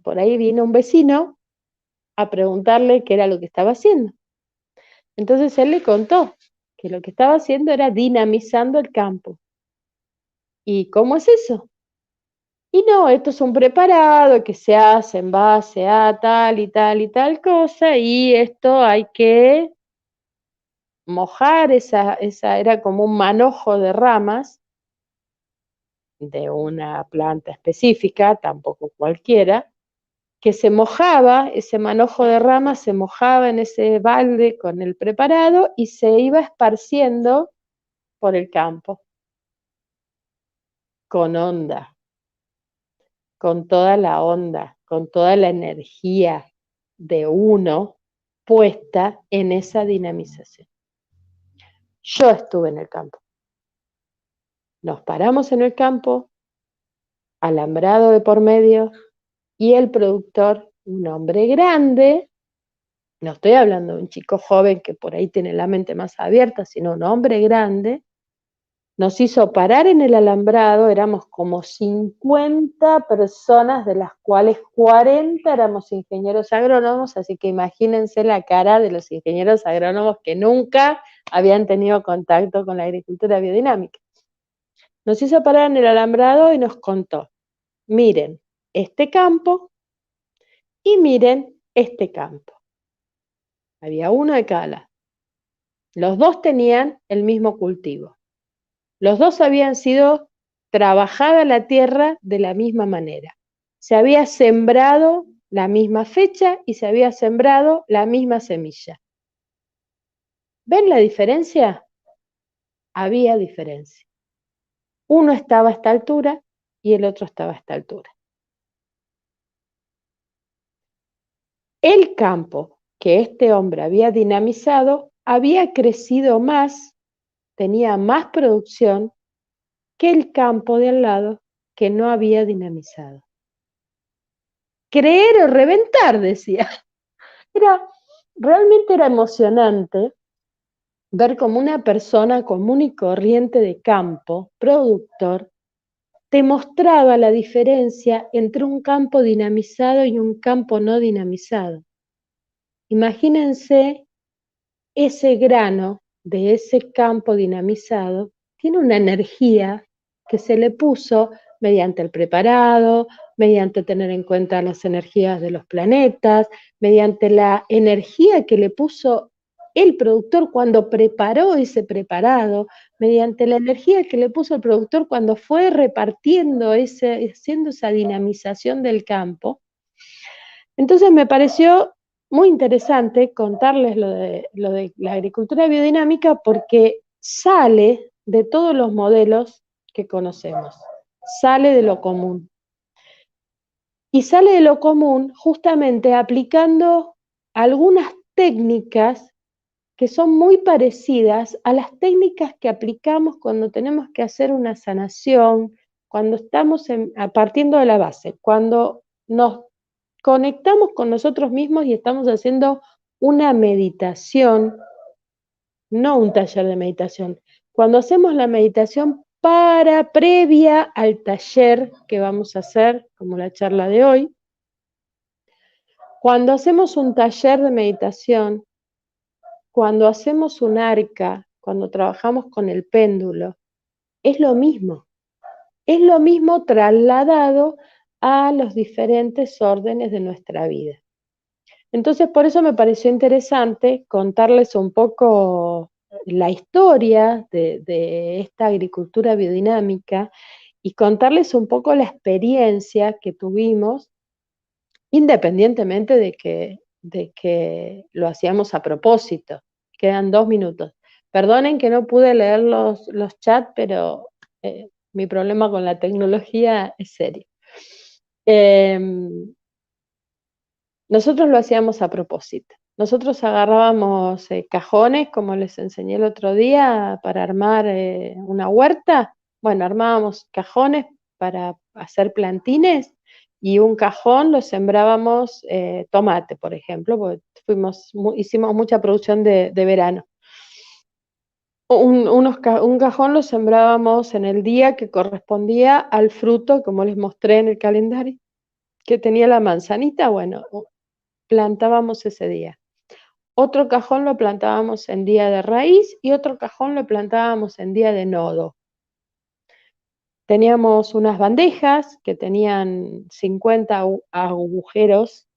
por ahí vino un vecino a preguntarle qué era lo que estaba haciendo. Entonces él le contó que lo que estaba haciendo era dinamizando el campo. ¿Y cómo es eso? Y no, esto es un preparado que se hace en base a tal y tal y tal cosa, y esto hay que mojar, esa era como un manojo de ramas de una planta específica, tampoco cualquiera, que se mojaba, ese manojo de ramas se mojaba en ese balde con el preparado y se iba esparciendo por el campo, con onda, con toda la onda, con toda la energía de uno puesta en esa dinamización. Yo estuve en el campo. Nos paramos en el campo, alambrado de por medio, y el productor, un hombre grande, no estoy hablando de un chico joven que por ahí tiene la mente más abierta, sino un hombre grande, nos hizo parar en el alambrado, éramos como 50 personas, de las cuales 40 éramos ingenieros agrónomos, así que imagínense la cara de los ingenieros agrónomos que nunca habían tenido contacto con la agricultura biodinámica. Nos hizo parar en el alambrado y nos contó, miren este campo y miren este campo. Había uno de cada lado. Los dos tenían el mismo cultivo. Los dos habían sido trabajada la tierra de la misma manera. Se había sembrado la misma fecha y se había sembrado la misma semilla. ¿Ven la diferencia? Había diferencia. Uno estaba a esta altura y el otro estaba a esta altura. El campo que este hombre había dinamizado había crecido más, tenía más producción que el campo de al lado que no había dinamizado. Creer o reventar, decía. Realmente era emocionante ver cómo una persona común y corriente de campo, productor, te mostraba la diferencia entre un campo dinamizado y un campo no dinamizado. Imagínense ese grano de ese campo dinamizado, tiene una energía que se le puso mediante el preparado, mediante tener en cuenta las energías de los planetas, mediante la energía que le puso el productor cuando preparó ese preparado, mediante la energía que le puso el productor cuando fue repartiendo haciendo esa dinamización del campo. Entonces me pareció muy interesante contarles lo de la agricultura biodinámica porque sale de todos los modelos que conocemos, sale de lo común. Y sale de lo común justamente aplicando algunas técnicas que son muy parecidas a las técnicas que aplicamos cuando tenemos que hacer una sanación, cuando estamos partiendo de la base, cuando nos conectamos con nosotros mismos y estamos haciendo una meditación, no un taller de meditación. Cuando hacemos la meditación previa al taller que vamos a hacer, como la charla de hoy, cuando hacemos un taller de meditación, cuando hacemos un arca, cuando trabajamos con el péndulo, es lo mismo trasladado a los diferentes órdenes de nuestra vida. Entonces, por eso me pareció interesante contarles un poco la historia de esta agricultura biodinámica y contarles un poco la experiencia que tuvimos, independientemente de que lo hacíamos a propósito. Quedan 2 minutos. Perdonen que no pude leer los chats, pero mi problema con la tecnología es serio. Nosotros lo hacíamos a propósito. Nosotros agarrábamos cajones, como les enseñé el otro día, para armar una huerta. Bueno, armábamos cajones para hacer plantines y un cajón lo sembrábamos tomate, por ejemplo, porque hicimos mucha producción de verano. Un cajón lo sembrábamos en el día que correspondía al fruto, como les mostré en el calendario, que tenía la manzanita. Bueno, plantábamos ese día. Otro cajón lo plantábamos en día de raíz y otro cajón lo plantábamos en día de nodo. Teníamos unas bandejas que tenían 50 agujeros,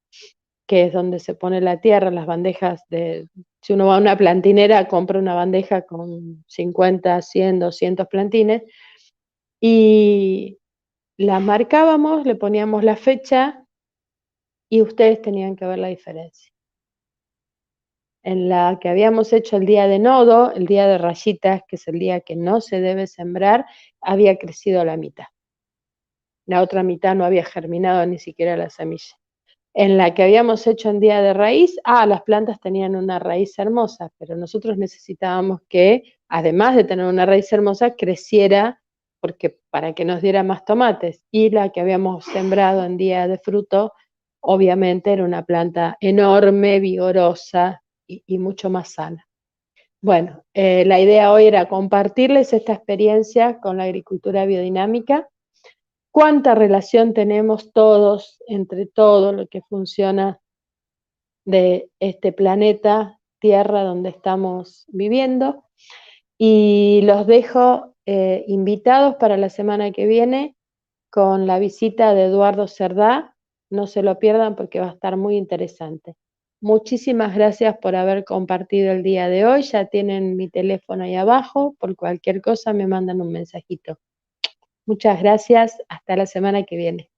que es donde se pone la tierra, las bandejas si uno va a una plantinera, compra una bandeja con 50, 100, 200 plantines, y las marcábamos, le poníamos la fecha, y ustedes tenían que ver la diferencia. En la que habíamos hecho el día de nodo, el día de rayitas, que es el día que no se debe sembrar, había crecido la mitad. La otra mitad no había germinado ni siquiera la semilla. En la que habíamos hecho en día de raíz, las plantas tenían una raíz hermosa, pero nosotros necesitábamos que, además de tener una raíz hermosa, creciera para que nos diera más tomates. Y la que habíamos sembrado en día de fruto, obviamente era una planta enorme, vigorosa y mucho más sana. Bueno, la idea hoy era compartirles esta experiencia con la agricultura biodinámica. Cuánta relación tenemos todos entre todo lo que funciona de este planeta Tierra donde estamos viviendo. Y los dejo invitados para la semana que viene con la visita de Eduardo Cerdá. No se lo pierdan porque va a estar muy interesante. Muchísimas gracias por haber compartido el día de hoy. Ya tienen mi teléfono ahí abajo. Por cualquier cosa me mandan un mensajito. Muchas gracias. Hasta la semana que viene.